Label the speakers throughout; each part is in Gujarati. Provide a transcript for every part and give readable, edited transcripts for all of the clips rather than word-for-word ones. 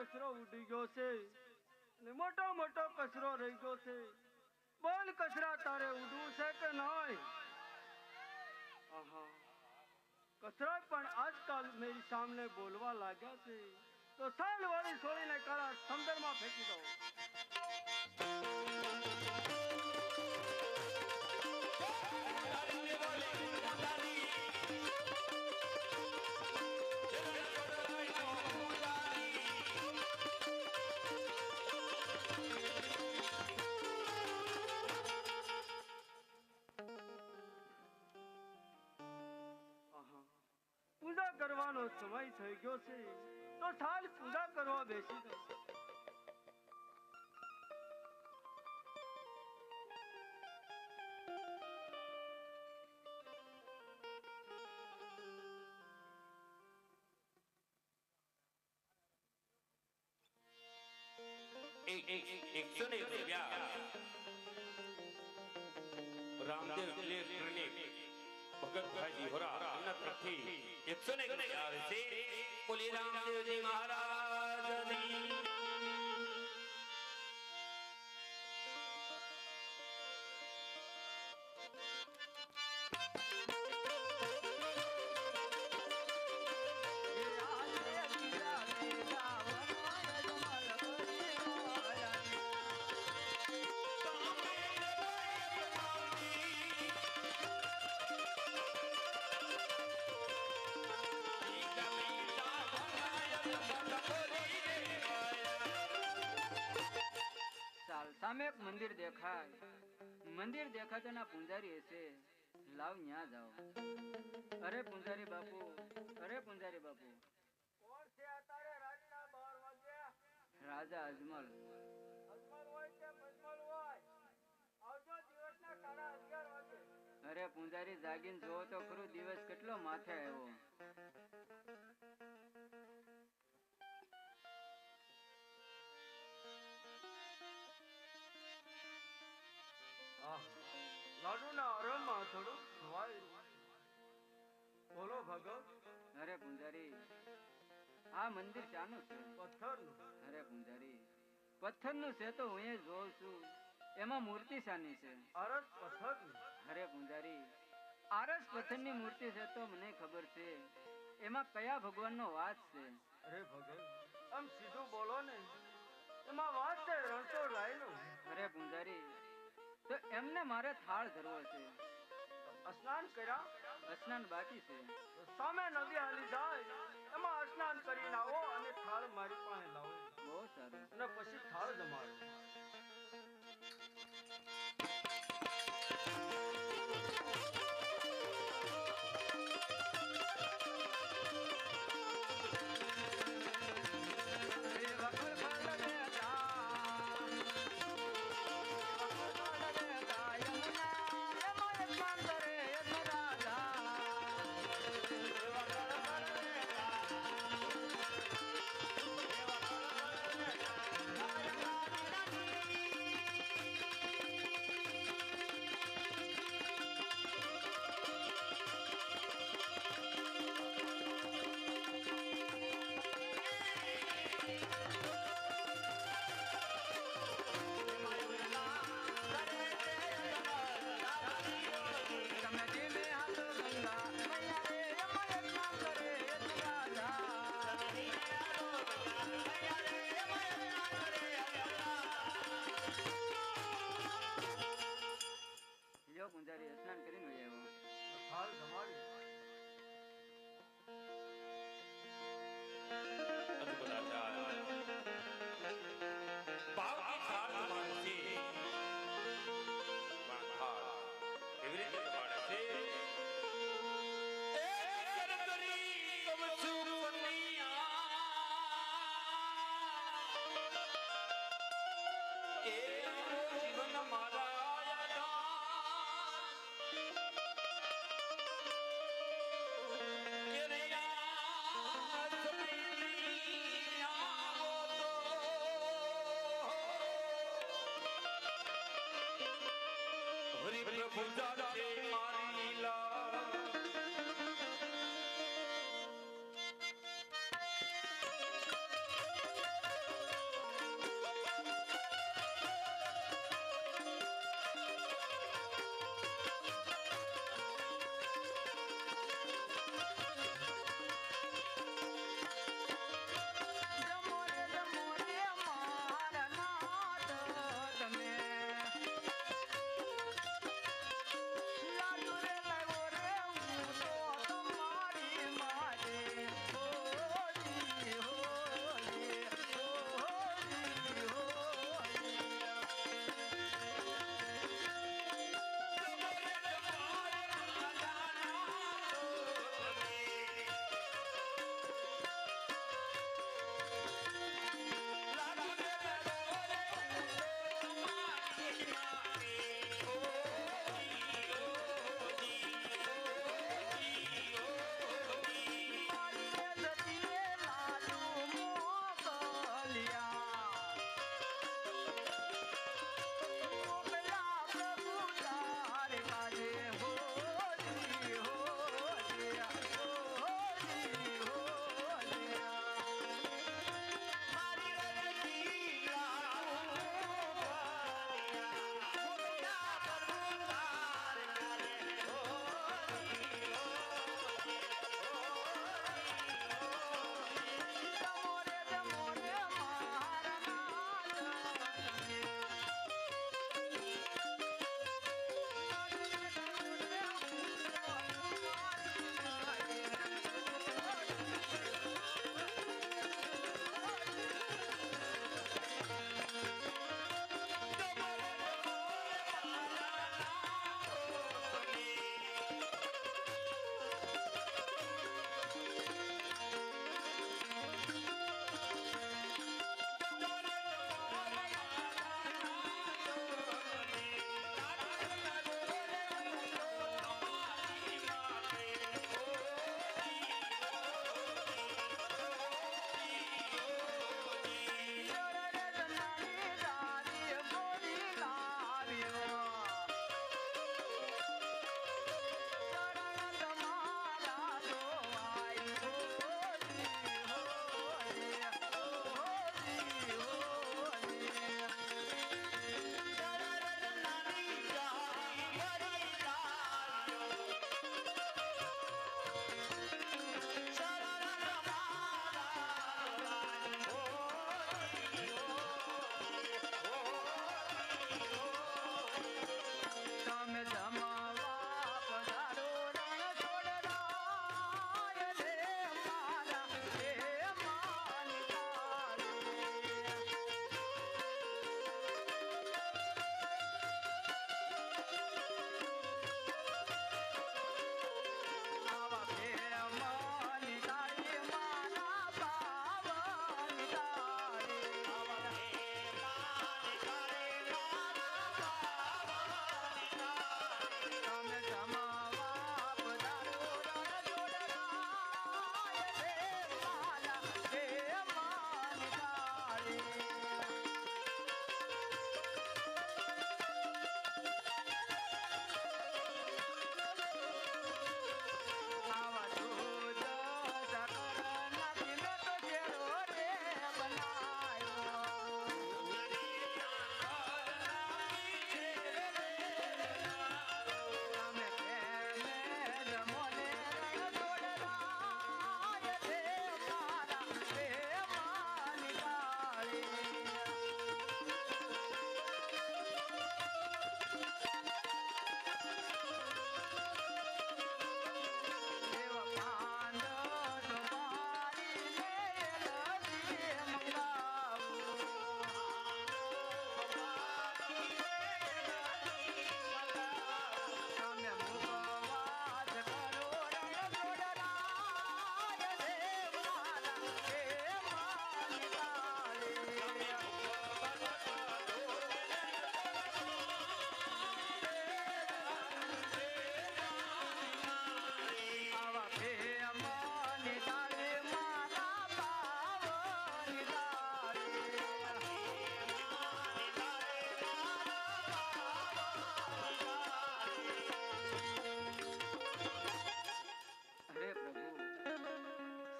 Speaker 1: કચરો ઉડી ગયો છે ને મોટો મોટો કચરો રહી ગયો છે. બોલ કચરા તારે ઉડવું છે કે નહીં? આહા, કચરા પણ આજકાલ मेरी सामने બોલવા લાગ્યા છે. તો સાલ વાળી છોડીને કાળા સમંદરમાં ફેંકી દો. પૂજા કરવાનો સમય થઈ ગયો છે તો સાલ પૂજા કરવા બેસી દો.
Speaker 2: રામદેવ ક્લિનિક ભગત ભાઈ હોરા એના તરફથી 101 આવે છે. બોલી રામદેવજી મહારાજની.
Speaker 3: સામે એક મંદિર દેખાય. મંદિર દેખાય તો ના પૂંજારી હશે. લાવ ન્યા જાઓ. અરે પૂંજારી બાપુ, અરે પૂંજારી બાપુ.
Speaker 1: કોણ છે તારે રાતના 12 વાગ્યા?
Speaker 3: રાજા અજમલ.
Speaker 1: અજમલ હોય કે મજમલ હોય, આવજો દિવસના 11:30 વાગે.
Speaker 3: અરે પૂંજારી જાગીને જોવો તો ખરું, દિવસ કેટલો માથે આવ્યો.
Speaker 1: લાડુના આરામમાં થોડું ખવાય. બોલો ભગત.
Speaker 3: અરે પૂંજારી, આ મંદિર શાનું છે?
Speaker 1: પથ્થરનું.
Speaker 3: અરે પૂંજારી, પથ્થરનું છે તો હું એ જોઉં છું. એમાં મૂર્તિ શાની છે?
Speaker 1: આરસ પથ્થરની.
Speaker 3: અરે પૂંજારી, આરસ પથ્થરની મૂર્તિ છે તો મને ખબર છે. એમાં કયા ભગવાનનો વાસ છે?
Speaker 1: અરે ભગત, આમ સીધું બોલો ને. એમાં વાત છે રણછોડ રાયનો.
Speaker 3: અરે પૂંજારી, તો એમને મારે થાળ ધરવો છે.
Speaker 1: સ્નાન કર્યા?
Speaker 3: સ્નાન બાકી છે.
Speaker 1: સામે નદી હાલી જાય એમાં સ્નાન કરીને આવો અને થાળ મારી પાસે લાવો.
Speaker 3: બહુ સારું.
Speaker 1: અને પછી થાળ જમાડો.
Speaker 3: પૂંજારી સ્નાન કરીને આવ્યો.
Speaker 1: થાળ જમાડી.
Speaker 2: ભાવથી થાળ જમાડે છે. પણ થાળ એવી રીતે જમાડે છે.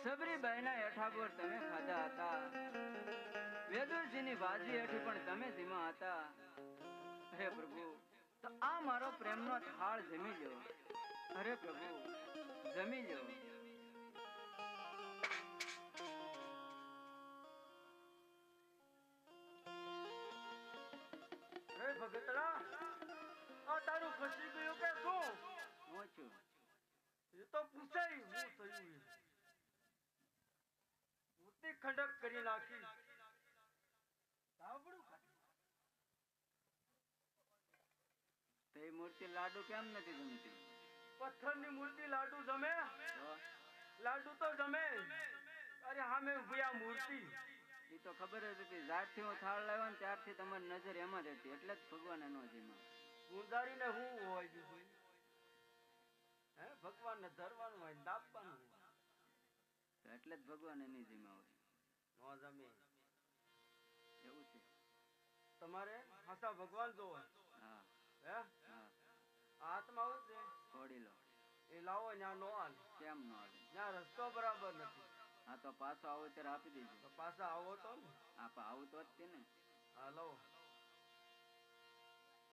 Speaker 3: સબરીબાઈના હેઠા પર તમે ખાધા હતા, વેદુરજીની ભાજી હેઠી પણ તમે ધીમા હતા. હે પ્રભુ, તો આ મારો પ્રેમનો થાળ જમી લો. અરે પ્રભુ, જમી લો.
Speaker 1: અરે ભગતડા, આ તારું ખસી ગયું કે શું?
Speaker 3: હું છું.
Speaker 1: એ તો પૂછાય હું થયું એ. મૂર્તિ ખંડક કરી નાખી. સાંભળું ખાધું.
Speaker 3: તે મૂર્તિ લાડુ કેમ નથી જમતી?
Speaker 1: પથ્થરની મૂર્તિ લાડુ જમે?
Speaker 3: તો
Speaker 1: લાડુ તો જમે. અરે હામે ઉભી આ મૂર્તિ.
Speaker 3: એ તો ખબર જ હતી. જ્યારથી હું થાળ લાવ્યો ને ત્યારથી તમારી નજર એમાં જ હતી, એટલે જ ભગવાન એનો જીમાં.
Speaker 1: ગુંજારીને હું હોય બીજું? હે, ભગવાનને ધરવાનું હોય, દાબવાનું હોય.
Speaker 3: તો એટલે જ ભગવાન એની જીમાં હોય.
Speaker 1: નો જમે.
Speaker 3: એવું છે.
Speaker 1: તમારે હાસા ભગવાન જોવે?
Speaker 3: હા
Speaker 1: હે,
Speaker 3: હા,
Speaker 1: હાથમાં આવું છે
Speaker 3: છોડી લો.
Speaker 1: એ લાવો ત્યાં નો હાલે.
Speaker 3: કેમ ન આવે?
Speaker 1: ત્યાં રસ્તો બરાબર નથી.
Speaker 3: હા તો પાછો આવો ત્યારે આપી દેજો.
Speaker 1: તો પાછા આવો તો ને.
Speaker 3: આવું તો જ તે ને.
Speaker 1: હા, લો.